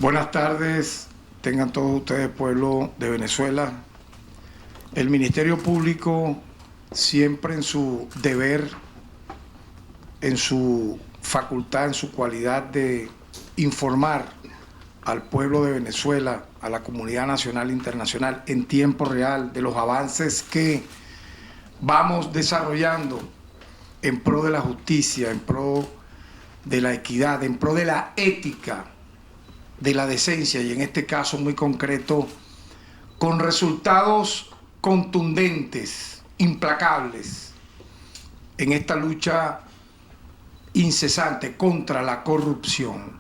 Buenas tardes, tengan todos ustedes, pueblo de Venezuela. El Ministerio Público, siempre en su deber, en su facultad, en su cualidad de informar al pueblo de Venezuela, a la comunidad nacional e internacional, en tiempo real, de los avances que vamos desarrollando en pro de la justicia, en pro de la equidad, en pro de la ética, de la decencia, y en este caso muy concreto, con resultados contundentes, implacables, en esta lucha incesante contra la corrupción.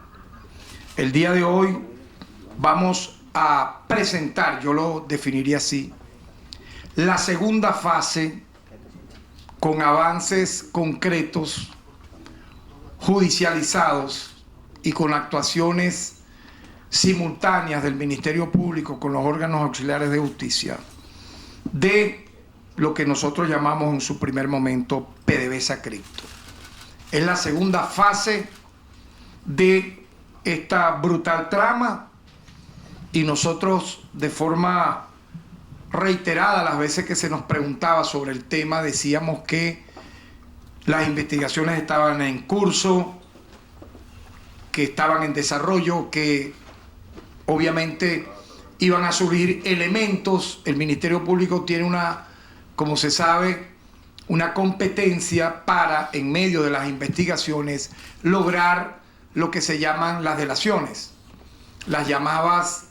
El día de hoy vamos a presentar, yo lo definiría así, la segunda fase con avances concretos, judicializados y con actuaciones simultáneas del Ministerio Público con los órganos auxiliares de justicia de lo que nosotros llamamos en su primer momento PDVSA Cripto. Es la segunda fase de esta brutal trama y nosotros, de forma reiterada, las veces que se nos preguntaba sobre el tema, decíamos que las investigaciones estaban en curso, que estaban en desarrollo, que obviamente iban a surgir elementos. El Ministerio Público tiene como se sabe, una competencia para, en medio de las investigaciones, lograr lo que se llaman las delaciones, las llamadas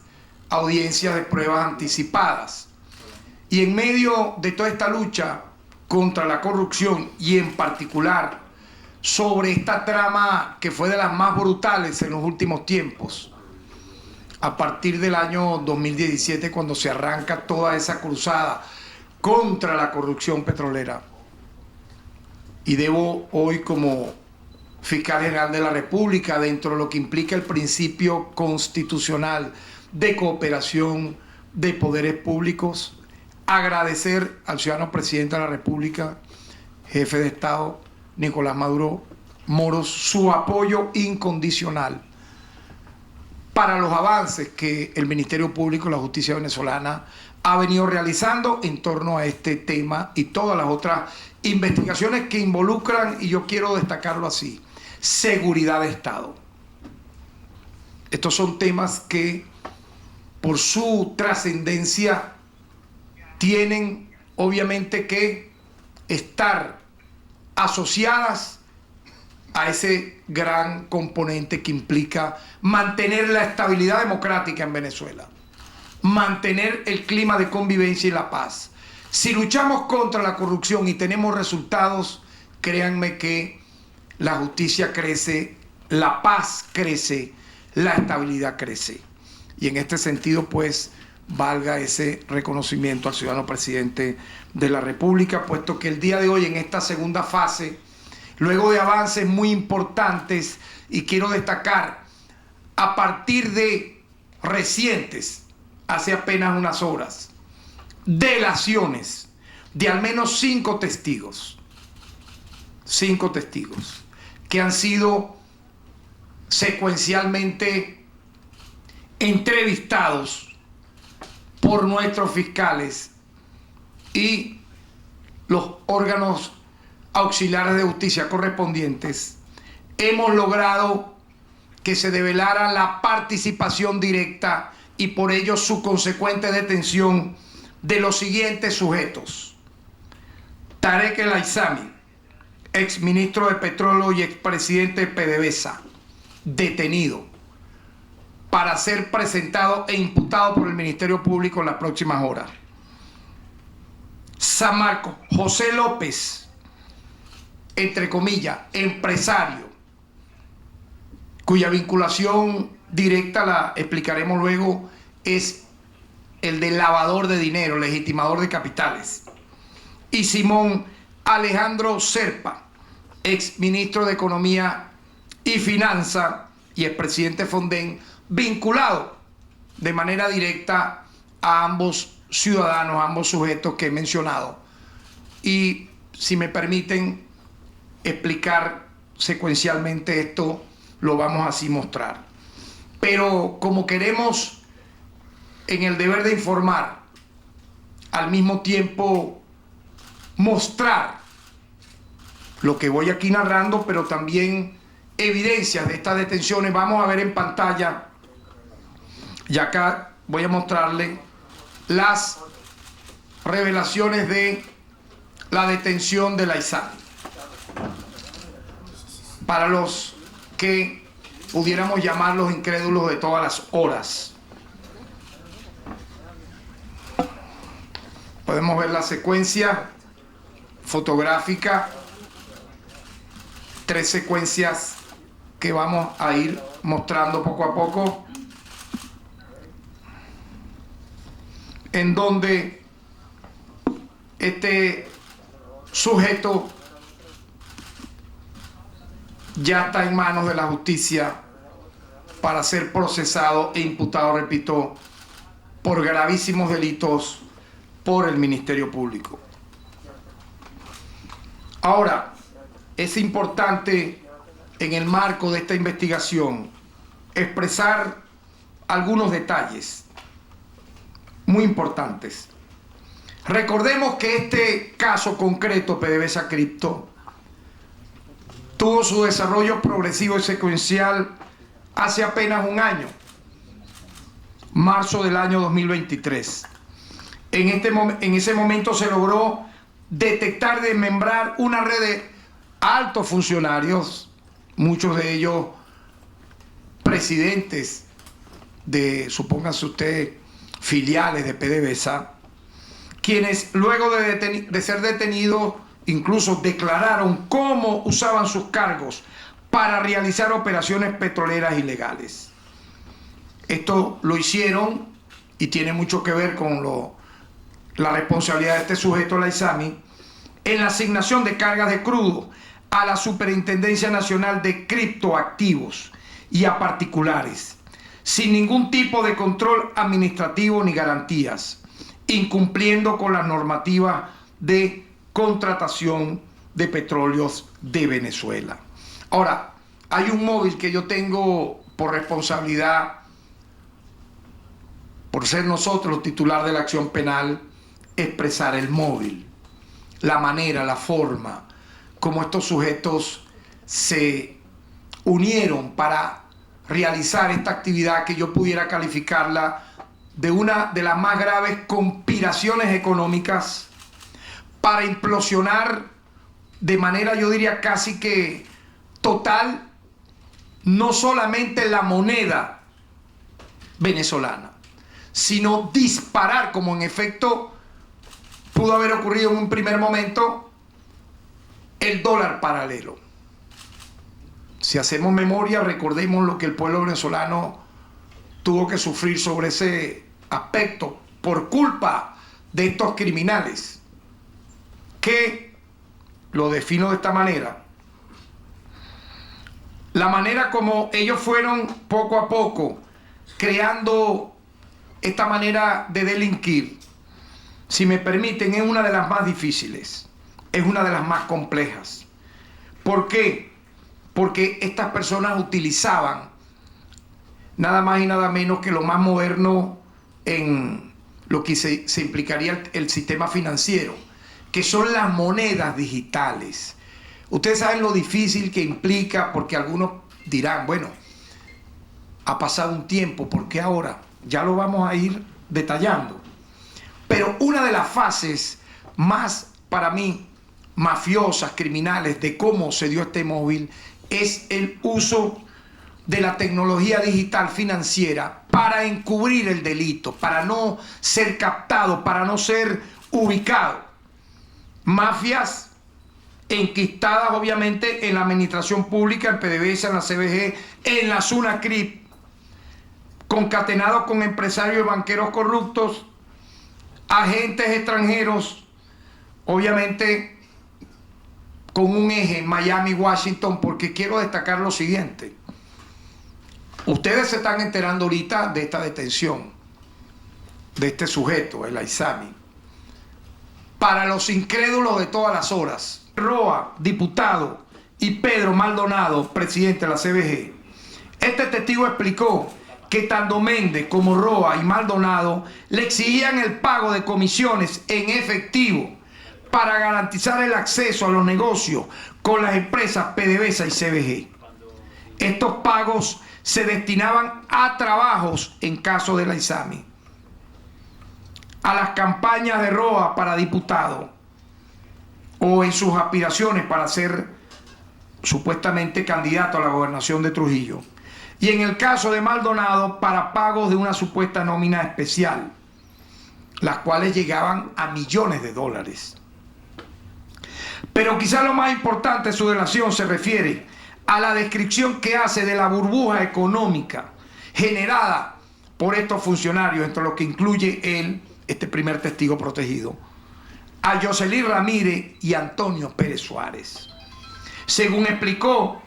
audiencias de pruebas anticipadas. Y en medio de toda esta lucha contra la corrupción, y en particular sobre esta trama que fue de las más brutales en los últimos tiempos, a partir del año 2017, cuando se arranca toda esa cruzada contra la corrupción petrolera. Y debo hoy, como fiscal general de la República, dentro de lo que implica el principio constitucional de cooperación de poderes públicos, agradecer al ciudadano presidente de la República, jefe de Estado, Nicolás Maduro Moros, su apoyo incondicional para los avances que el Ministerio Público y la Justicia venezolana ha venido realizando en torno a este tema y todas las otras investigaciones que involucran, y yo quiero destacarlo así, seguridad de Estado. Estos son temas que, por su trascendencia, tienen obviamente que estar asociadas a ese gran componente que implica mantener la estabilidad democrática en Venezuela, mantener el clima de convivencia y la paz. Si luchamos contra la corrupción y tenemos resultados, créanme que la justicia crece, la paz crece, la estabilidad crece. Y en este sentido, pues, valga ese reconocimiento al ciudadano presidente de la República, puesto que el día de hoy, en esta segunda fase, luego de avances muy importantes, y quiero destacar, a partir de recientes, hace apenas unas horas, delaciones de al menos 5 testigos, que han sido secuencialmente entrevistados por nuestros fiscales y los órganos auxiliares de justicia correspondientes. Hemos logrado que se develara la participación directa y por ello su consecuente detención de los siguientes sujetos: Tarek El Aissami, exministro de Petróleo y expresidente de PDVSA, detenido para ser presentado e imputado por el Ministerio Público en las próximas horas. San Marcos José López, entre comillas, empresario, cuya vinculación directa, la explicaremos luego, es el de lavador de dinero, legitimador de capitales. Y Simón Alejandro Serpa, exministro de Economía y Finanza y expresidente de Fonden, vinculado de manera directa a ambos ciudadanos, a ambos sujetos que he mencionado. Y si me permiten explicar secuencialmente esto, lo vamos así mostrar. Pero como queremos en el deber de informar, al mismo tiempo mostrar lo que voy aquí narrando, pero también evidencias de estas detenciones, vamos a ver en pantalla, y acá voy a mostrarle las revelaciones de la detención de la ISAMI. Para los que pudiéramos llamar los incrédulos de todas las horas. Podemos ver la secuencia fotográfica, 3 secuencias que vamos a ir mostrando poco a poco, en donde este sujeto ya está en manos de la justicia para ser procesado e imputado, repito, por gravísimos delitos por el Ministerio Público. Ahora, es importante en el marco de esta investigación expresar algunos detalles muy importantes. Recordemos que este caso concreto, PDVSA Cripto, tuvo su desarrollo progresivo y secuencial hace apenas un año, marzo del año 2023. En ese momento se logró detectar y desmembrar una red de altos funcionarios, muchos de ellos presidentes de, supóngase usted, filiales de PDVSA, quienes luego de ser detenidos incluso declararon cómo usaban sus cargos para realizar operaciones petroleras ilegales. Esto lo hicieron y tiene mucho que ver con la responsabilidad de este sujeto, la ISAMI, en la asignación de cargas de crudo a la Superintendencia Nacional de Criptoactivos y a particulares, sin ningún tipo de control administrativo ni garantías, incumpliendo con las normativas de contratación de petróleos de Venezuela. Ahora, hay un móvil que yo tengo por responsabilidad, por ser nosotros los titulares de la acción penal, expresar el móvil, la manera, la forma, como estos sujetos se unieron para realizar esta actividad que yo pudiera calificarla de una de las más graves conspiraciones económicas para implosionar de manera, yo diría, casi que total, no solamente la moneda venezolana, sino disparar, como en efecto pudo haber ocurrido en un primer momento, el dólar paralelo. Si hacemos memoria, recordemos lo que el pueblo venezolano tuvo que sufrir sobre ese aspecto por culpa de estos criminales, que lo defino de esta manera. La manera como ellos fueron poco a poco creando esta manera de delinquir, si me permiten, es una de las más difíciles, es una de las más complejas. ¿Por qué? Porque estas personas utilizaban nada más y nada menos que lo más moderno en lo que se implicaría el sistema financiero, que son las monedas digitales. Ustedes saben lo difícil que implica, porque algunos dirán, bueno, ha pasado un tiempo, ¿por qué ahora? Ya lo vamos a ir detallando. Pero una de las fases más, para mí, mafiosas, criminales, de cómo se dio este móvil, es el uso de la tecnología digital financiera para encubrir el delito, para no ser captado, para no ser ubicado. Mafias enquistadas obviamente en la administración pública, en PDVSA, en la CBG, en la SUNACRIP, concatenados con empresarios y banqueros corruptos, agentes extranjeros, obviamente con un eje Miami-Washington, porque quiero destacar lo siguiente. Ustedes se están enterando ahorita de esta detención de este sujeto, el ISAMI. Para los incrédulos de todas las horas, Roa, diputado, y Pedro Maldonado, presidente de la CBG, este testigo explicó que tanto Méndez como Roa y Maldonado le exigían el pago de comisiones en efectivo para garantizar el acceso a los negocios con las empresas PDVSA y CBG. Estos pagos se destinaban a trabajos en caso de la ISAMI, a las campañas de Roa para diputado o en sus aspiraciones para ser supuestamente candidato a la gobernación de Trujillo, y en el caso de Maldonado para pagos de una supuesta nómina especial, las cuales llegaban a millones de dólares. Pero quizá lo más importante de su delación se refiere a la descripción que hace de la burbuja económica generada por estos funcionarios, entre los que incluye él, este primer testigo protegido, a Yoselí Ramírez y Antonio Pérez Suárez. Según explicó,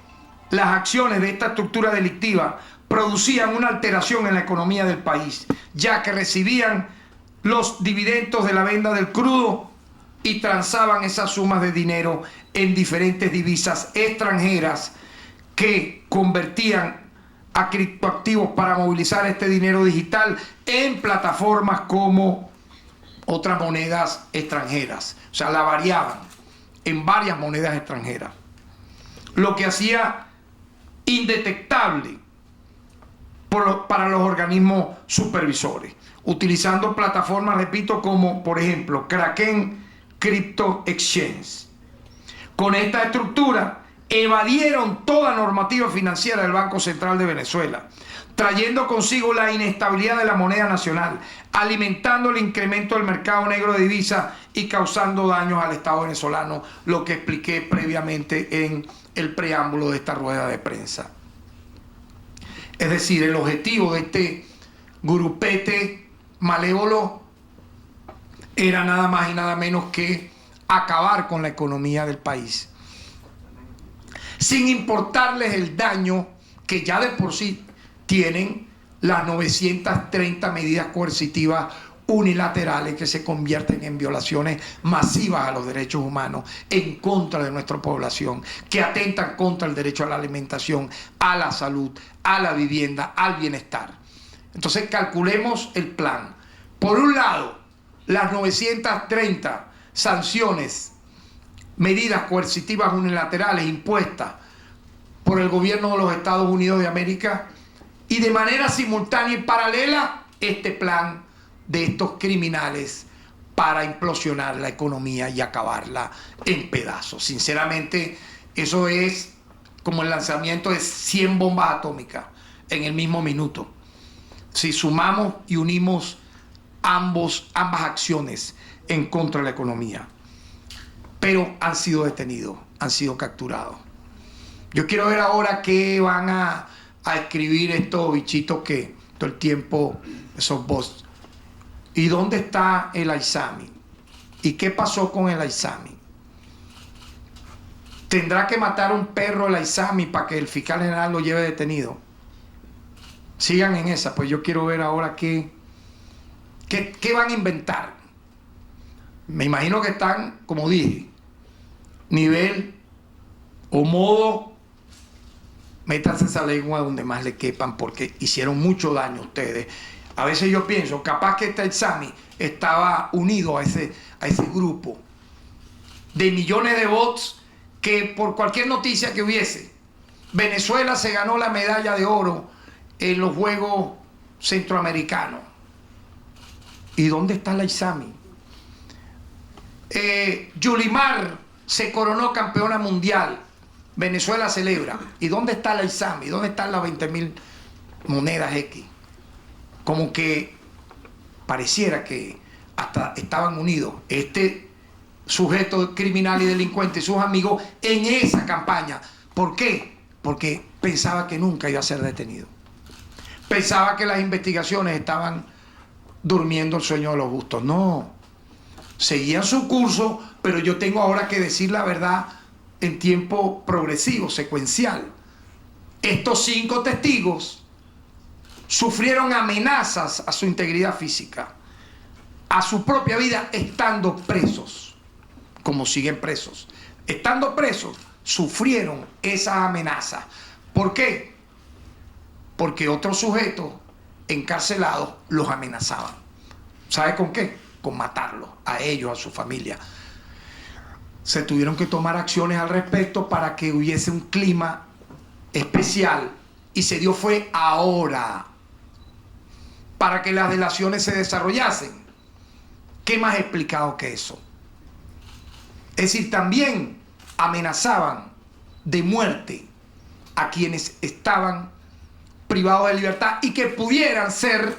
las acciones de esta estructura delictiva producían una alteración en la economía del país, ya que recibían los dividendos de la venta del crudo y transaban esas sumas de dinero en diferentes divisas extranjeras que convertían a criptoactivos para movilizar este dinero digital en plataformas como otras monedas extranjeras. O sea, la variaban en varias monedas extranjeras, lo que hacía indetectable para los organismos supervisores, utilizando plataformas, repito, como por ejemplo Kraken Crypto Exchange. Con esta estructura evadieron toda normativa financiera del Banco Central de Venezuela, trayendo consigo la inestabilidad de la moneda nacional, alimentando el incremento del mercado negro de divisas y causando daños al Estado venezolano, lo que expliqué previamente en el preámbulo de esta rueda de prensa. Es decir, el objetivo de este grupete malévolo era nada más y nada menos que acabar con la economía del país, sin importarles el daño que ya de por sí tienen las 930 medidas coercitivas unilaterales que se convierten en violaciones masivas a los derechos humanos en contra de nuestra población, que atentan contra el derecho a la alimentación, a la salud, a la vivienda, al bienestar. Entonces calculemos el plan. Por un lado, las 930 sanciones, medidas coercitivas unilaterales impuestas por el gobierno de los Estados Unidos de América, y de manera simultánea y paralela este plan de estos criminales para implosionar la economía y acabarla en pedazos. Sinceramente, eso es como el lanzamiento de 100 bombas atómicas en el mismo minuto. Si sumamos y unimos ambas acciones en contra de la economía. Pero han sido detenidos, han sido capturados. Yo quiero ver ahora qué van a escribir estos bichitos que todo el tiempo, esos bots. ¿Y dónde está el Aizami? ¿Y qué pasó con el Aizami? ¿Tendrá que matar un perro el Aizami para que el fiscal general lo lleve detenido? Sigan en esa, pues yo quiero ver ahora qué van a inventar. Me imagino que están, como dije, nivel o modo, métanse esa lengua donde más le quepan, porque hicieron mucho daño a ustedes. A veces yo pienso, capaz que este Aizami estaba unido a ese grupo de millones de bots que por cualquier noticia que hubiese, Venezuela se ganó la medalla de oro en los Juegos Centroamericanos. ¿Y dónde está el Aizami? Yulimar se coronó campeona mundial. Venezuela celebra. ¿Y dónde está el Aizami? ¿Dónde están las 20.000 monedas X? Como que pareciera que hasta estaban unidos este sujeto criminal y delincuente y sus amigos en esa campaña. ¿Por qué? Porque pensaba que nunca iba a ser detenido. Pensaba que las investigaciones estaban durmiendo el sueño de los justos. No, seguían su curso, pero yo tengo ahora que decir la verdad en tiempo progresivo, secuencial. Estos 5 testigos sufrieron amenazas a su integridad física, a su propia vida, estando presos, como siguen presos. Estando presos, sufrieron esas amenazas. ¿Por qué? Porque otros sujetos encarcelados, los amenazaban. ¿Sabe con qué? Con matarlos, a ellos, a su familia. Se tuvieron que tomar acciones al respecto para que hubiese un clima especial, y se dio fue ahora, para que las delaciones se desarrollasen. ¿Qué más explicado que eso? Es decir, también amenazaban de muerte a quienes estaban privados de libertad y que pudieran ser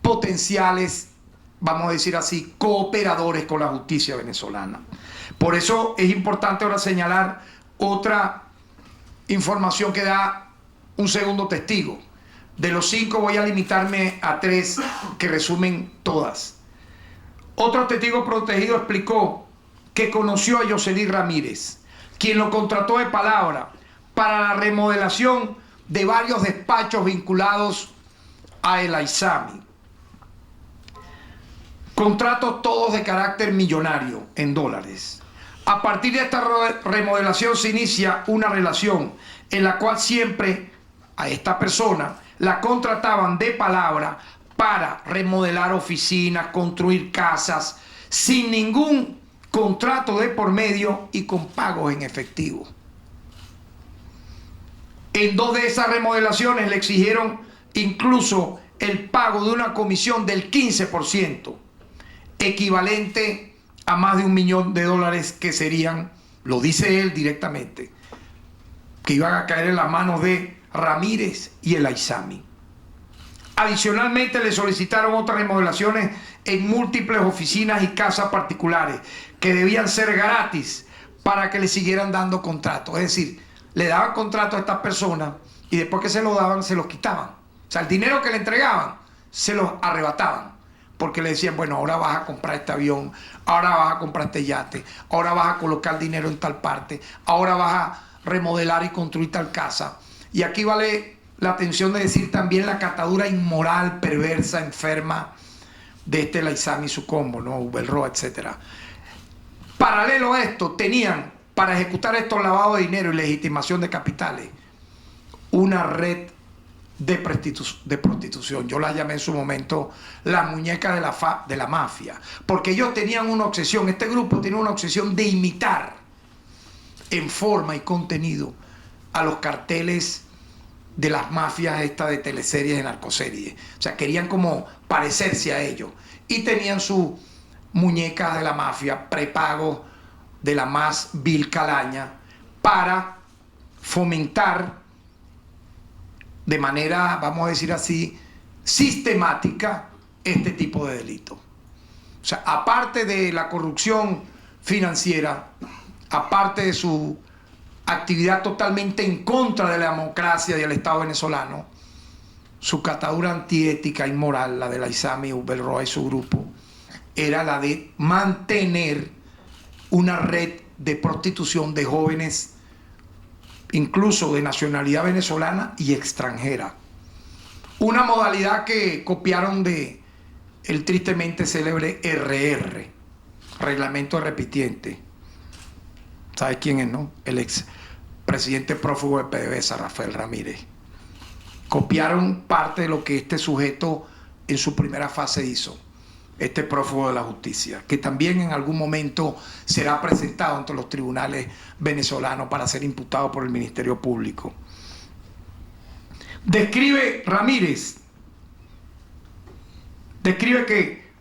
potenciales, vamos a decir así, cooperadores con la justicia venezolana. Por eso es importante ahora señalar otra información que da un segundo testigo. De los 5 voy a limitarme a 3 que resumen todas. Otro testigo protegido explicó que conoció a Yoselí Ramírez, quien lo contrató de palabra para la remodelación de varios despachos vinculados a El Aizami. Contratos todos de carácter millonario en dólares. A partir de esta remodelación se inicia una relación en la cual siempre a esta persona la contrataban de palabra para remodelar oficinas, construir casas, sin ningún contrato de por medio y con pagos en efectivo. En 2 de esas remodelaciones le exigieron incluso el pago de una comisión del 15%, equivalente a más de $1 millón, que serían, lo dice él directamente, que iban a caer en las manos de Ramírez y El Aizami. Adicionalmente le solicitaron otras remodelaciones en múltiples oficinas y casas particulares que debían ser gratis para que le siguieran dando contratos. Es decir, le daban contratos a estas personas y después que se lo daban, se los quitaban. O sea, el dinero que le entregaban, se los arrebataban. Porque le decían, bueno, ahora vas a comprar este avión, ahora vas a comprar este yate, ahora vas a colocar dinero en tal parte, ahora vas a remodelar y construir tal casa. Y aquí vale la atención de decir también la catadura inmoral, perversa, enferma de este El Aizami y su combo, ¿no? Ubelroa, etc. Paralelo a esto, tenían para ejecutar estos lavados de dinero y legitimación de capitales una red de prostitución. Yo la llamé en su momento la muñeca de la mafia, porque ellos tenían una obsesión, este grupo tenía una obsesión de imitar en forma y contenido a los carteles de las mafias estas de teleseries, de narcoseries. O sea, querían como parecerse a ellos. Y tenían sus muñecas de la mafia, prepagos de la más vil calaña, para fomentar de manera, vamos a decir así, sistemática este tipo de delitos. O sea, aparte de la corrupción financiera, aparte de su actividad totalmente en contra de la democracia y del Estado venezolano, su catadura antiética, inmoral, la de El Aizami, Ubelroa y su grupo, era la de mantener una red de prostitución de jóvenes, incluso de nacionalidad venezolana y extranjera. Una modalidad que copiaron de el tristemente célebre RR, Reglamento de Repitiente. ¿Sabe quién es, no? El ex presidente prófugo de PDVSA, Rafael Ramírez. Copiaron parte de lo que este sujeto en su primera fase hizo, este prófugo de la justicia, que también en algún momento será presentado ante los tribunales venezolanos para ser imputado por el Ministerio Público. Describe Ramírez, describe que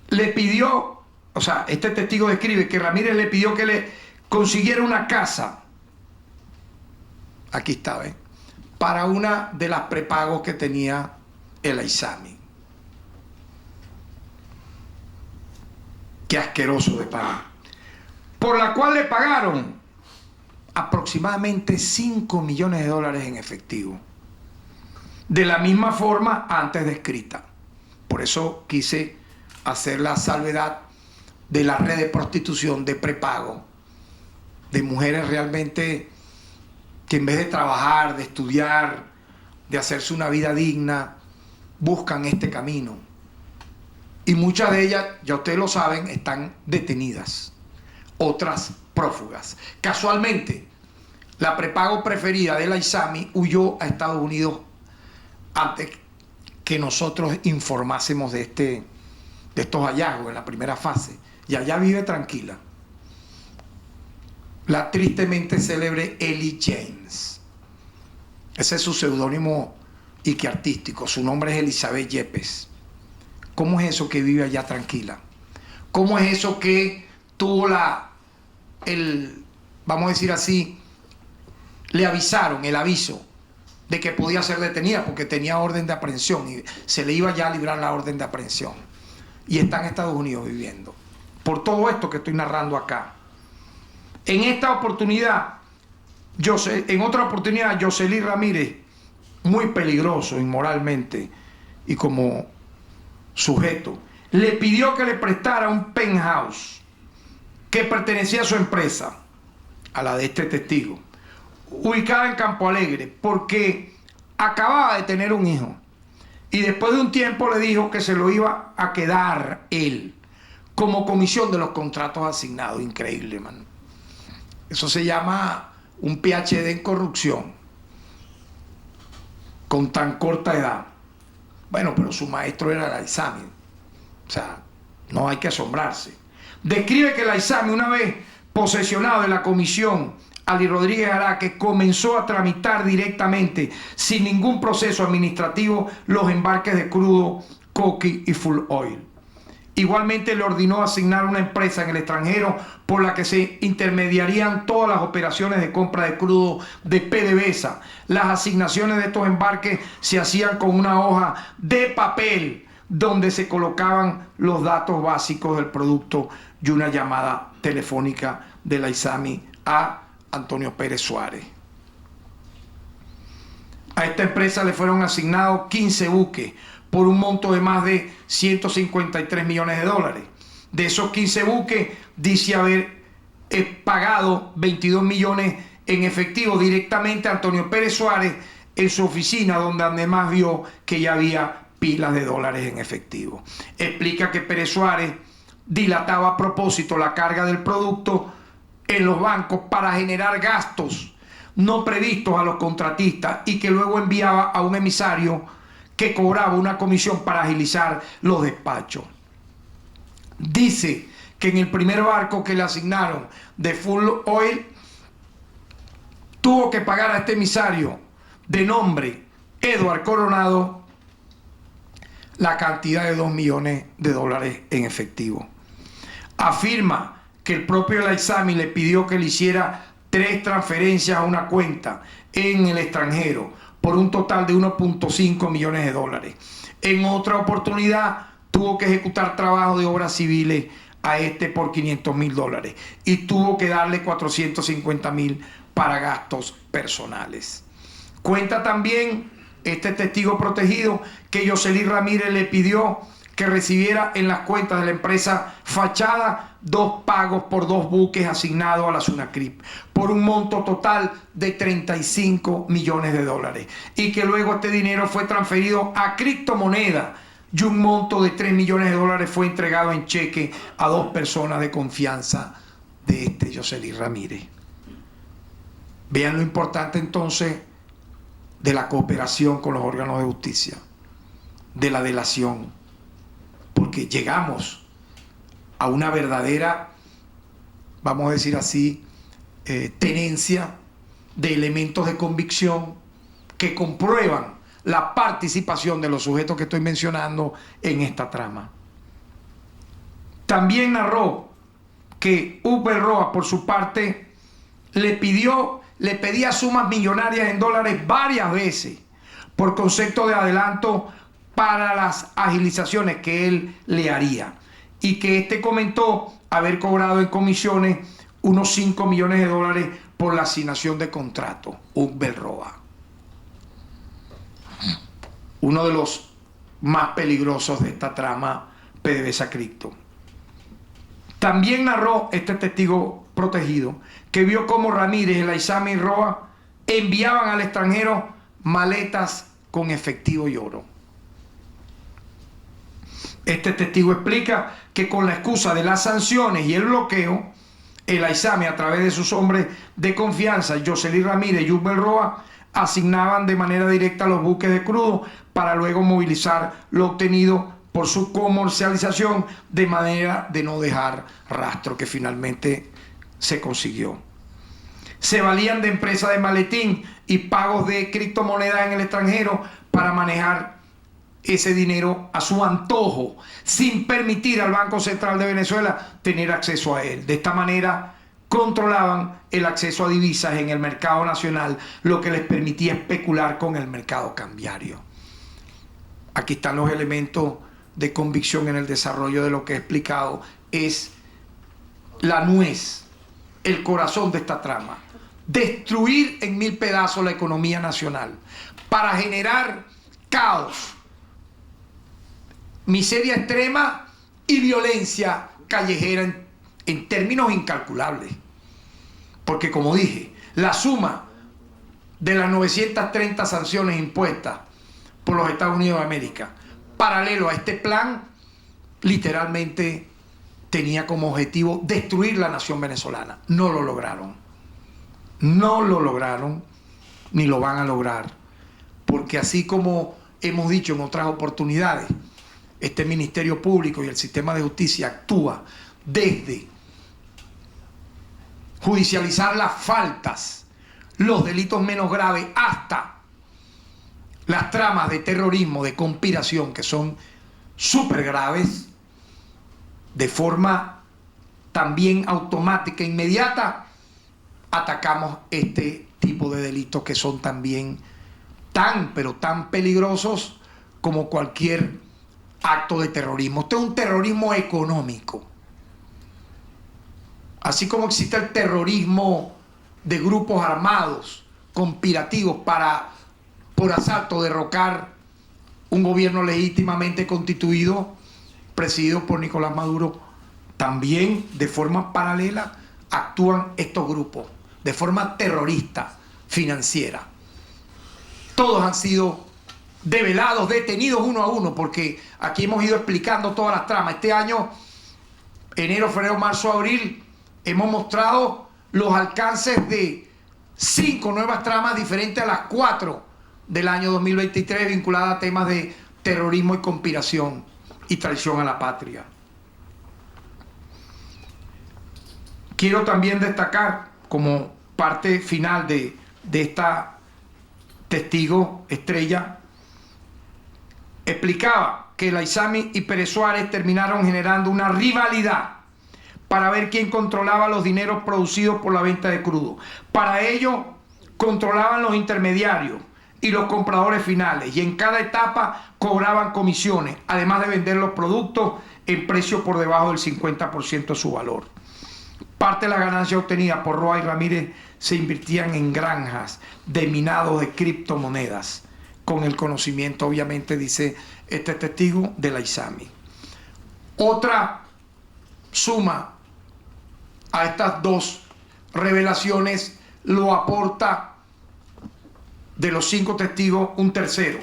le pidió, o sea, este testigo describe que Ramírez le pidió que le consiguiera una casa, aquí está, ¿ves?, para una de las prepagos que tenía El Aizami. Qué asqueroso de pago. Por la cual le pagaron aproximadamente $5 millones en efectivo. De la misma forma antes descrita. Por eso quise hacer la salvedad de la red de prostitución de prepago, de mujeres realmente que en vez de trabajar, de estudiar, de hacerse una vida digna, buscan este camino. Y muchas de ellas, ya ustedes lo saben, están detenidas. Otras prófugas. Casualmente, la prepago preferida de El Aizami huyó a Estados Unidos antes que nosotros informásemos de estos hallazgos en la primera fase. Y allá vive tranquila la tristemente célebre Ellie James. Ese es su seudónimo y que artístico. Su nombre es Elizabeth Yepes. ¿Cómo es eso que vive allá tranquila? ¿Cómo es eso que tuvo vamos a decir así, le avisaron, el aviso de que podía ser detenida porque tenía orden de aprehensión y se le iba ya a librar la orden de aprehensión? Y está en Estados Unidos viviendo. Por todo esto que estoy narrando acá. En esta oportunidad, en otra oportunidad, Yoseli Ramírez, muy peligroso inmoralmente y como sujeto, le pidió que le prestara un penthouse que pertenecía a su empresa, a la de este testigo, ubicada en Campo Alegre, porque acababa de tener un hijo. Y después de un tiempo le dijo que se lo iba a quedar él, como comisión de los contratos asignados. Increíble, man. Eso se llama un PhD en corrupción, con tan corta edad. Bueno, pero su maestro era Laizami. O sea, no hay que asombrarse. Describe que Laizami, una vez posesionado de la comisión, Ali Rodríguez Araque comenzó a tramitar directamente, sin ningún proceso administrativo, los embarques de crudo, coqui y full oil. Igualmente le ordenó asignar una empresa en el extranjero por la que se intermediarían todas las operaciones de compra de crudo de PDVSA. Las asignaciones de estos embarques se hacían con una hoja de papel donde se colocaban los datos básicos del producto y una llamada telefónica de Laizami a Antonio Pérez Suárez. A esta empresa le fueron asignados 15 buques por un monto de más de 153 millones de dólares. De esos 15 buques, dice haber pagado 22 millones en efectivo directamente a Antonio Pérez Suárez en su oficina, donde además vio que ya había pilas de dólares en efectivo. Explica que Pérez Suárez dilataba a propósito la carga del producto en los bancos para generar gastos no previstos a los contratistas y que luego enviaba a un emisario que cobraba una comisión para agilizar los despachos. Dice que en el primer barco que le asignaron de full oil tuvo que pagar a este emisario de nombre Edward Coronado la cantidad de 2 millones de dólares en efectivo. Afirma que el propio Laizami le pidió que le hiciera 3 transferencias a una cuenta en el extranjero por un total de 1.5 millones de dólares. En otra oportunidad tuvo que ejecutar trabajo de obras civiles a este por 500 mil dólares y tuvo que darle 450 mil para gastos personales. Cuenta también este testigo protegido que Yoseli Ramírez le pidió que recibiera en las cuentas de la empresa Fachada 2 pagos por 2 buques asignados a la Sunacrip por un monto total de 35 millones de dólares y que luego este dinero fue transferido a criptomoneda y un monto de 3 millones de dólares fue entregado en cheque a 2 personas de confianza de este Yoseli Ramírez. Vean lo importante entonces de la cooperación con los órganos de justicia, de la delación, porque llegamos a una verdadera, vamos a decir así, tenencia de elementos de convicción que comprueban la participación de los sujetos que estoy mencionando en esta trama. También narró que Uber Roa, por su parte, le pedía sumas millonarias en dólares varias veces por concepto de adelanto para las agilizaciones que él le haría y que este comentó haber cobrado en comisiones unos 5 millones de dólares por la asignación de contrato. Uber Roa, uno de los más peligrosos de esta trama PDVSA Cripto. También narró este testigo protegido que vio cómo Ramírez, Laizami y Roa enviaban al extranjero maletas con efectivo y oro. Este testigo explica que con la excusa de las sanciones y el bloqueo, el Laizami, a través de sus hombres de confianza, Yoseli Ramírez y Uber Roa, asignaban de manera directa los buques de crudo para luego movilizar lo obtenido por su comercialización de manera de no dejar rastro, que finalmente se consiguió. Se valían de empresas de maletín y pagos de criptomonedas en el extranjero para manejar ese dinero a su antojo, sin permitir al Banco Central de Venezuela tener acceso a él. De esta manera controlaban el acceso a divisas en el mercado nacional, lo que les permitía especular con el mercado cambiario. Aquí están los elementos de convicción en el desarrollo de lo que he explicado. Es la nuez, el corazón de esta trama. Destruir en 1000 pedazos la economía nacional para generar caos, miseria extrema y violencia callejera en términos incalculables. Porque, como dije, la suma de las 930 sanciones impuestas por los Estados Unidos de América, paralelo a este plan, literalmente tenía como objetivo destruir la nación venezolana. No lo lograron. No lo lograron, ni lo van a lograr. Porque así como hemos dicho en otras oportunidades, este Ministerio Público y el sistema de justicia actúa desde judicializar las faltas, los delitos menos graves, hasta las tramas de terrorismo, de conspiración, que son súper graves, de forma también automática e inmediata, atacamos este tipo de delitos que son también tan, pero tan peligrosos como cualquier acto de terrorismo. Este es un terrorismo económico. Así como existe el terrorismo de grupos armados, conspirativos, para, por asalto, derrocar un gobierno legítimamente constituido, presidido por Nicolás Maduro, también de forma paralela actúan estos grupos, de forma terrorista, financiera. Todos han sido develados, detenidos uno a uno, porque aquí hemos ido explicando todas las tramas. Este año, enero, febrero, marzo, abril, hemos mostrado los alcances de 5 nuevas tramas diferentes a las 4 del año 2023 vinculadas a temas de terrorismo y conspiración y traición a la patria. Quiero también destacar, como parte final de esta testigo estrella, explicaba que Laizami y Pérez Suárez terminaron generando una rivalidad para ver quién controlaba los dineros producidos por la venta de crudo. Para ello, controlaban los intermediarios y los compradores finales, y en cada etapa cobraban comisiones, además de vender los productos en precio por debajo del 50% de su valor. Parte de la ganancia obtenida por Roa y Ramírez se invertían en granjas de minado de criptomonedas, con el conocimiento, obviamente, dice este testigo, de Laizami. Otra suma a estas dos revelaciones lo aporta, de los 5 testigos, un tercero.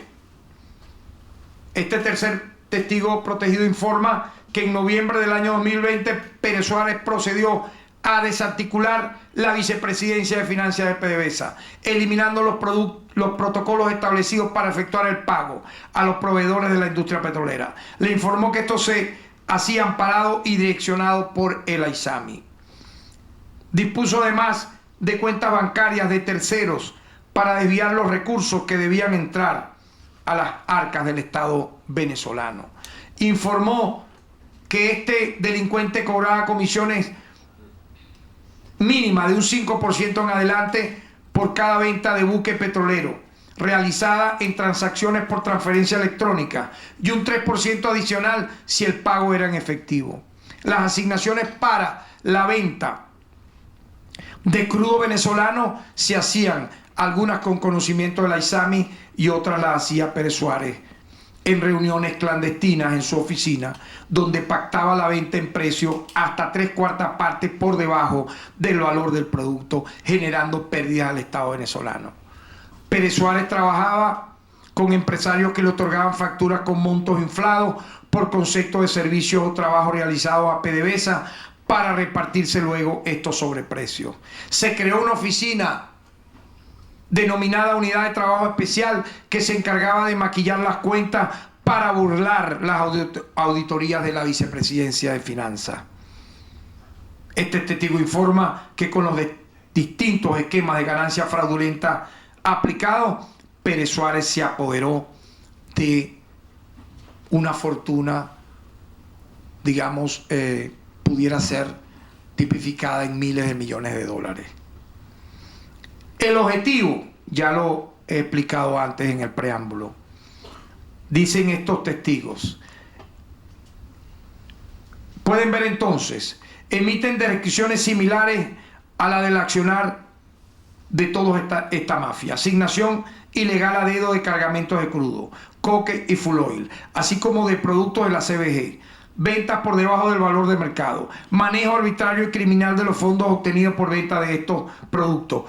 Este tercer testigo protegido informa que en noviembre del año 2020 Pérez Suárez procedió a desarticular la vicepresidencia de finanzas de PDVSA, eliminando los protocolos establecidos para efectuar el pago a los proveedores de la industria petrolera. Le informó que esto se hacía amparado y direccionado por el Laizami. Dispuso además de cuentas bancarias de terceros para desviar los recursos que debían entrar a las arcas del Estado venezolano. Informó que este delincuente cobraba comisiones mínimas de un 5% en adelante por cada venta de buque petrolero realizada en transacciones por transferencia electrónica, y un 3% adicional si el pago era en efectivo. Las asignaciones para la venta de crudo venezolano se hacían, algunas con conocimiento de Laizami y otras las hacía Pérez Suárez en reuniones clandestinas en su oficina, donde pactaba la venta en precio hasta 3/4 partes por debajo del valor del producto, generando pérdidas al Estado venezolano. Pérez Suárez trabajaba con empresarios que le otorgaban facturas con montos inflados por concepto de servicios o trabajo realizado a PDVSA para repartirse luego estos sobreprecios. Se creó una oficina denominada Unidad de Trabajo Especial, que se encargaba de maquillar las cuentas para burlar las auditorías de la Vicepresidencia de Finanzas. Este testigo informa que con los distintos esquemas de ganancia fraudulenta aplicados, Pérez Suárez se apoderó de una fortuna, digamos, pudiera ser tipificada en miles de millones de dólares. El objetivo, ya lo he explicado antes en el preámbulo, dicen estos testigos. Pueden ver entonces, emiten descripciones similares a la del accionar de toda esta mafia. Asignación ilegal a dedo de cargamentos de crudo, coque y fuel oil, así como de productos de la CBG. Ventas por debajo del valor de mercado. Manejo arbitrario y criminal de los fondos obtenidos por venta de estos productos.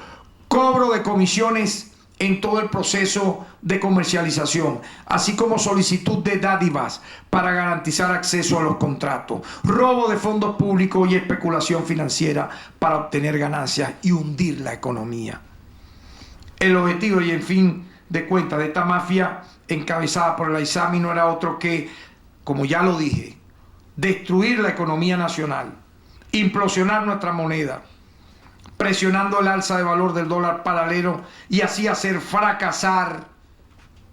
Cobro de comisiones en todo el proceso de comercialización, así como solicitud de dádivas para garantizar acceso a los contratos, robo de fondos públicos y especulación financiera para obtener ganancias y hundir la economía. El objetivo y en fin de cuentas de esta mafia encabezada por el Aizami no era otro que, como ya lo dije, destruir la economía nacional, implosionar nuestra moneda, presionando el alza de valor del dólar paralelo y así hacer fracasar,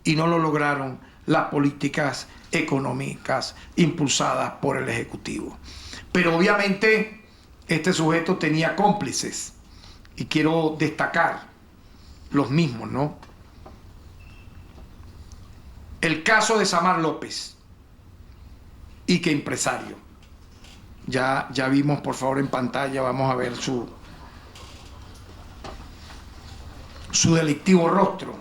y no lo lograron, las políticas económicas impulsadas por el Ejecutivo. Pero obviamente este sujeto tenía cómplices y quiero destacar los mismos, ¿no? El caso de Samar López, y que empresario. Ya vimos, por favor, en pantalla, vamos a ver su delictivo rostro.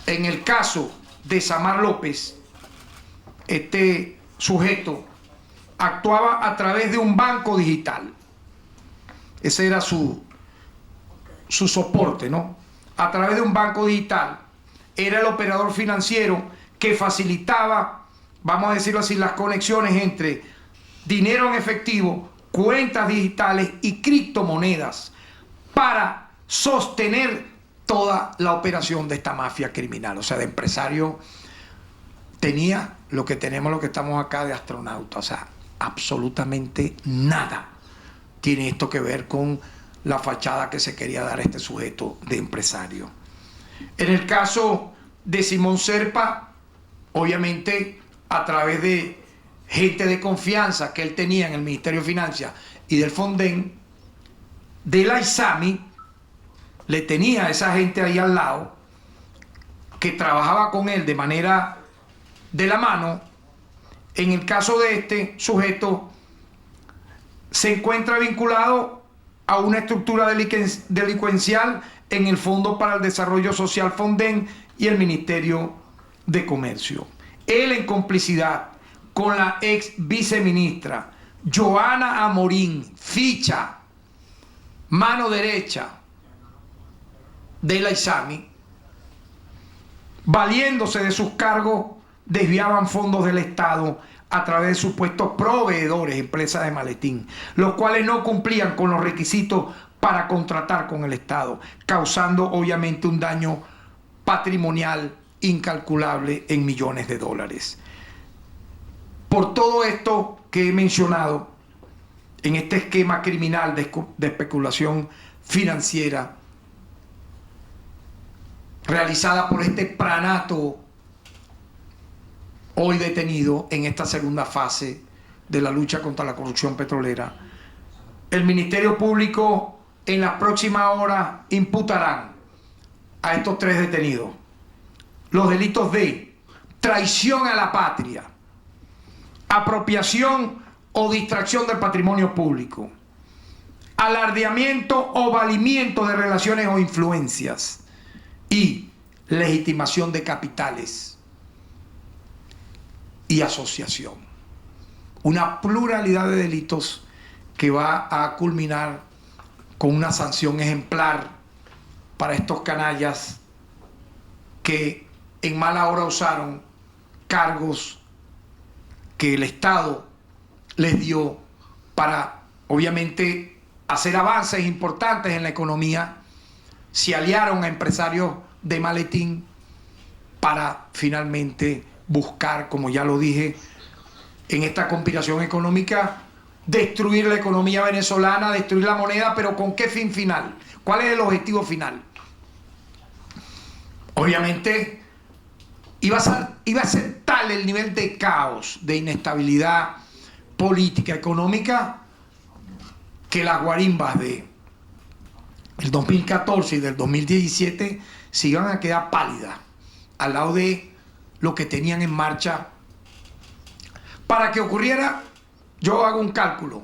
En el caso de Samar López, este sujeto actuaba a través de un banco digital. Ese era su soporte, ¿no? A través de un banco digital. Era el operador financiero que facilitaba, vamos a decirlo así, las conexiones entre dinero en efectivo, cuentas digitales y criptomonedas para sostener toda la operación de esta mafia criminal. O sea, de empresario tenía lo que tenemos, lo que estamos acá de astronauta. O sea, absolutamente nada tiene esto que ver con la fachada que se quería dar a este sujeto de empresario. En el caso de Simón Serpa, obviamente a través de gente de confianza que él tenía en el Ministerio de Finanzas y del Fonden, del Aizami, le tenía a esa gente ahí al lado que trabajaba con él de manera de la mano. En el caso de este sujeto, se encuentra vinculado a una estructura delincuencial en el Fondo para el Desarrollo Social Fonden y el Ministerio de Comercio. Él, en complicidad con la ex viceministra Joana Amorín, ficha, mano derecha del Aizami, valiéndose de sus cargos, desviaban fondos del Estado a través de supuestos proveedores, empresas de maletín, los cuales no cumplían con los requisitos para contratar con el Estado, causando obviamente un daño patrimonial incalculable en millones de dólares. Por todo esto que he mencionado, en este esquema criminal de especulación financiera realizada por este pranato hoy detenido en esta segunda fase de la lucha contra la corrupción petrolera, el Ministerio Público en las próximas horas imputarán a estos tres detenidos los delitos de traición a la patria, apropiación o distracción del patrimonio público, alardeamiento o valimiento de relaciones o influencias y legitimación de capitales y asociación. Una pluralidad de delitos que va a culminar con una sanción ejemplar para estos canallas que en mala hora usaron cargos que el Estado les dio para, obviamente, hacer avances importantes en la economía, se aliaron a empresarios de maletín para finalmente buscar, como ya lo dije, en esta conspiración económica, destruir la economía venezolana, destruir la moneda, pero ¿con qué fin final? ¿Cuál es el objetivo final? Obviamente iba a ser tal el nivel de caos, de inestabilidad política, económica, que las guarimbas del 2014 y del 2017 se iban a quedar pálidas al lado de lo que tenían en marcha. Para que ocurriera, yo hago un cálculo,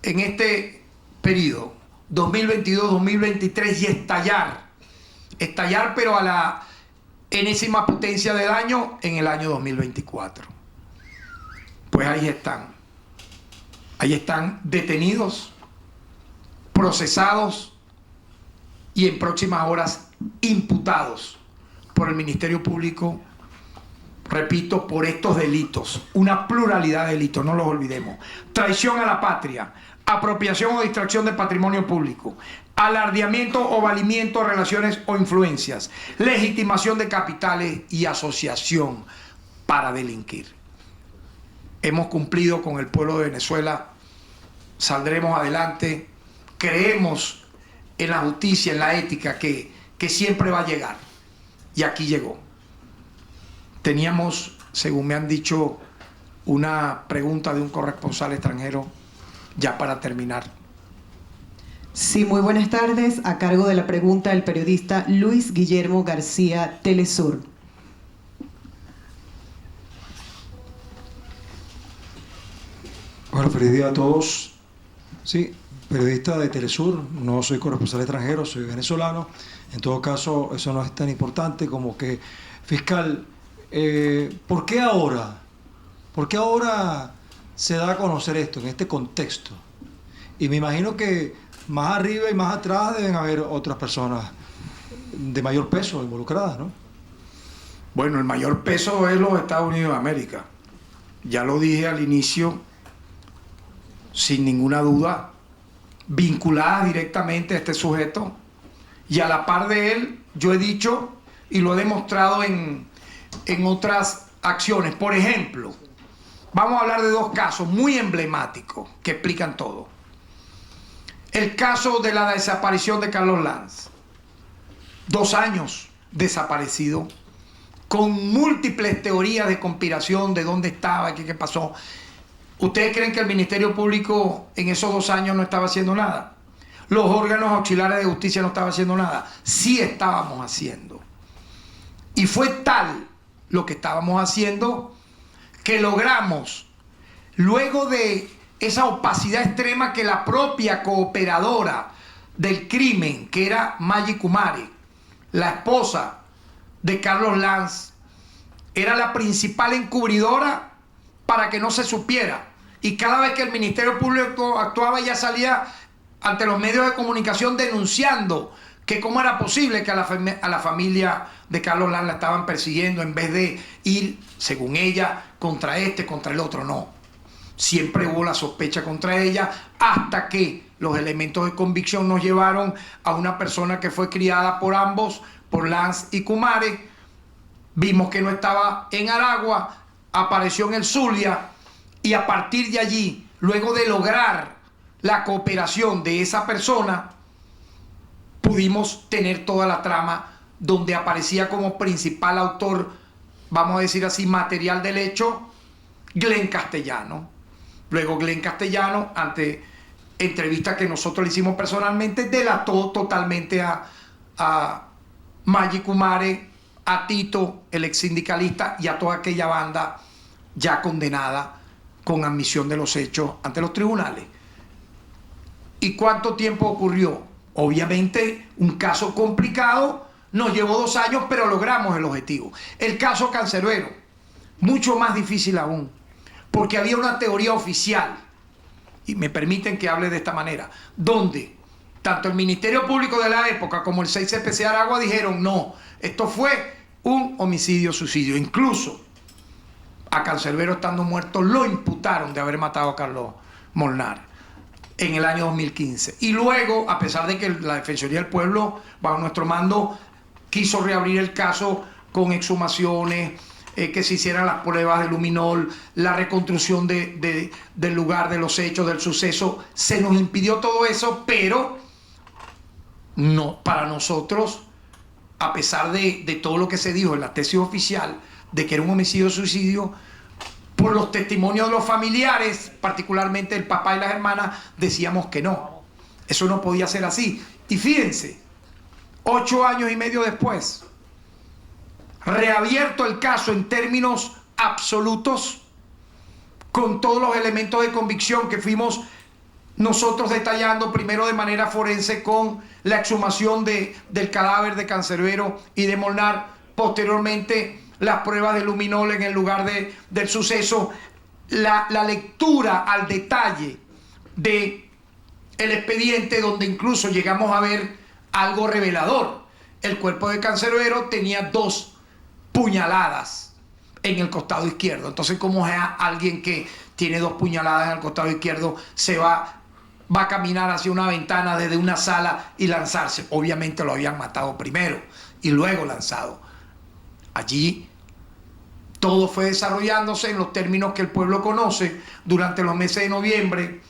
en este periodo, 2022-2023, y estallar pero a la enésima potencia de daño en el año 2024. Pues ahí están detenidos, procesados y en próximas horas imputados por el Ministerio Público, repito, por estos delitos, una pluralidad de delitos, no los olvidemos: traición a la patria, apropiación o distracción de patrimonio público, alardeamiento o valimiento de relaciones o influencias, legitimación de capitales y asociación para delinquir. Hemos cumplido con el pueblo de Venezuela, saldremos adelante, creemos en la justicia, en la ética que siempre va a llegar, y aquí llegó. Teníamos, según me han dicho, una pregunta de un corresponsal extranjero, ya para terminar. Sí, muy buenas tardes. A cargo de la pregunta el periodista Luis Guillermo García, Telesur. Bueno, feliz día a todos. Sí, periodista de Telesur, no soy corresponsal extranjero, soy venezolano. En todo caso, eso no es tan importante como que, fiscal, ¿por qué ahora? ¿Por qué ahora se da a conocer esto en este contexto? Y me imagino que más arriba y más atrás deben haber otras personas de mayor peso involucradas, ¿no? Bueno, el mayor peso es los Estados Unidos de América. Ya lo dije al inicio, sin ninguna duda, vinculadas directamente a este sujeto, y a la par de él, yo he dicho y lo he demostrado en otras acciones. Por ejemplo, vamos a hablar de dos casos muy emblemáticos que explican todo. El caso de la desaparición de Carlos Lanz, 2 años desaparecido, con múltiples teorías de conspiración de dónde estaba, qué pasó. ¿Ustedes creen que el Ministerio Público en esos 2 años no estaba haciendo nada? Los órganos auxiliares de justicia no estaban haciendo nada. Sí estábamos haciendo. Y fue tal lo que estábamos haciendo que logramos, luego de esa opacidad extrema, que la propia cooperadora del crimen, que era Maggie Kumare, la esposa de Carlos Lanz, era la principal encubridora para que no se supiera. Y cada vez que el Ministerio Público actuaba, ella salía ante los medios de comunicación denunciando que cómo era posible que a la familia de Carlos Lanz la estaban persiguiendo, en vez de ir, según ella, contra este, contra el otro. No. Siempre hubo la sospecha contra ella, hasta que los elementos de convicción nos llevaron a una persona que fue criada por ambos, por Lanz y Kumare. Vimos que no estaba en Aragua, apareció en el Zulia, y a partir de allí, luego de lograr la cooperación de esa persona, pudimos tener toda la trama donde aparecía como principal autor, vamos a decir así, material del hecho, Glenn Castellano. Luego Glenn Castellano, ante entrevistas que nosotros le hicimos personalmente, delató totalmente a Maggie Kumare, a Tito, el ex sindicalista, y a toda aquella banda ya condenada con admisión de los hechos ante los tribunales. ¿Y cuánto tiempo ocurrió? Obviamente un caso complicado, nos llevó 2 años, pero logramos el objetivo. El caso Canserbero, mucho más difícil aún, porque había una teoría oficial, y me permiten que hable de esta manera, donde tanto el Ministerio Público de la época como el 6CPC Aragua dijeron: no, esto fue un homicidio-suicidio. Incluso a Canserbero, estando muerto, lo imputaron de haber matado a Carlos Molnar. en el año 2015. Y luego, a pesar de que la Defensoría del Pueblo, bajo nuestro mando, quiso reabrir el caso con exhumaciones, que se hicieran las pruebas de luminol, la reconstrucción del lugar de los hechos, del suceso, se nos impidió todo eso, pero no, para nosotros, a pesar de todo lo que se dijo en la tesis oficial, de que era un homicidio-suicidio, por los testimonios de los familiares, particularmente el papá y las hermanas, decíamos que no. Eso no podía ser así. Y fíjense, 8 años y medio después, reabierto el caso en términos absolutos, con todos los elementos de convicción que fuimos nosotros detallando primero de manera forense con la exhumación del cadáver de Cancerbero y de Molnar, posteriormente las pruebas de luminol en el lugar del suceso, la lectura al detalle del expediente, donde incluso llegamos a ver algo revelador. El cuerpo de Cancerbero tenía 2 puñaladas en el costado izquierdo. Entonces, ¿cómo es alguien que tiene 2 puñaladas en el costado izquierdo se va a caminar hacia una ventana desde una sala y lanzarse? Obviamente lo habían matado primero y luego lanzado. Allí todo fue desarrollándose en los términos que el pueblo conoce durante los meses de noviembre,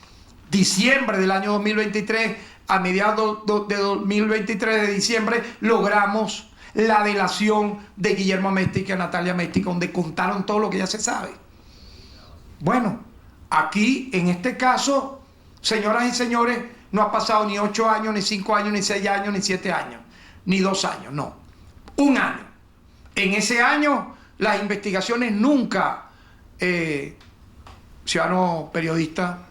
diciembre del año 2023, a mediados de 2023 de diciembre, logramos la delación de Guillermo Amezquita y a Natalia Amezquita, donde contaron todo lo que ya se sabe. Bueno, aquí, en este caso, señoras y señores, no ha pasado ni 8 años, ni 5 años, ni 6 años, ni 7 años, ni 2 años, no. 1 año. En ese año, las investigaciones nunca, ciudadano periodista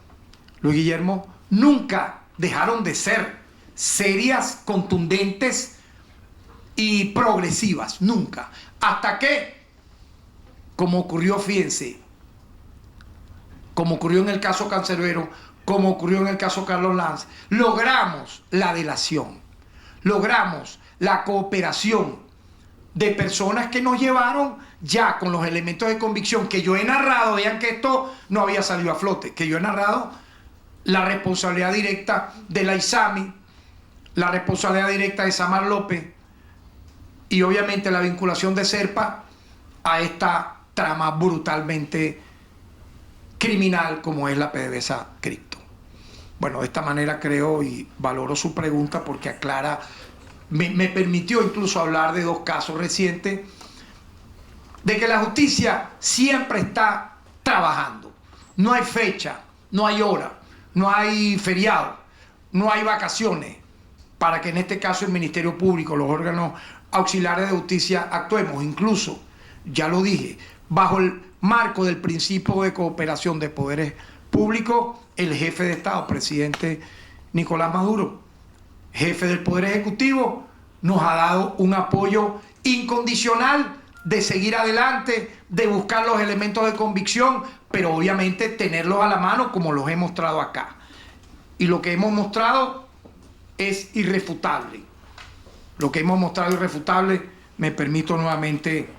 Luis Guillermo, nunca dejaron de ser serias, contundentes y progresivas, nunca. Hasta que, como ocurrió, fíjense, como ocurrió en el caso Cancerbero, como ocurrió en el caso Carlos Lanz, logramos la delación, logramos la cooperación de personas que nos llevaron ya con los elementos de convicción que yo he narrado. Vean que esto no había salido a flote, que yo he narrado la responsabilidad directa de la ISAMI, la responsabilidad directa de Samar López y obviamente la vinculación de Serpa a esta trama brutalmente criminal como es la PDVSA Cripto. Bueno, de esta manera creo y valoro su pregunta porque aclara, me permitió incluso hablar de 2 casos recientes, de que la justicia siempre está trabajando. No hay fecha, no hay hora, no hay feriado, no hay vacaciones para que en este caso el Ministerio Público, los órganos auxiliares de justicia actuemos. Incluso, ya lo dije, bajo el marco del principio de cooperación de poderes públicos, el jefe de Estado, presidente Nicolás Maduro, jefe del Poder Ejecutivo, nos ha dado un apoyo incondicional de seguir adelante, de buscar los elementos de convicción, pero obviamente tenerlos a la mano como los he mostrado acá. Y lo que hemos mostrado es irrefutable. Lo que hemos mostrado irrefutable, me permito nuevamente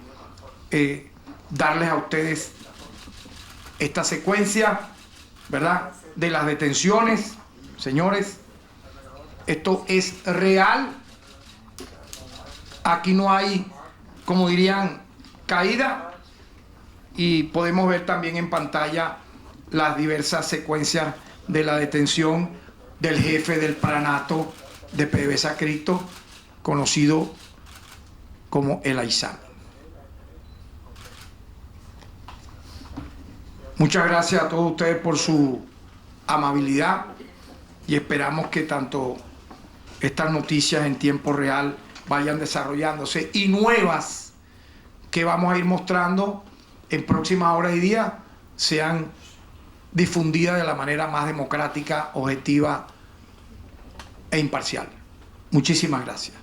darles a ustedes esta secuencia, ¿verdad?, de las detenciones. Señores, esto es real. Aquí no hay, como dirían, caída. Y podemos ver también en pantalla las diversas secuencias de la detención del jefe del pranato de PDVSA Cripto, conocido como el Aizami. Muchas gracias a todos ustedes por su amabilidad y esperamos que tanto estas noticias en tiempo real vayan desarrollándose y nuevas que vamos a ir mostrando en próximas horas y días sean difundidas de la manera más democrática, objetiva e imparcial. Muchísimas gracias.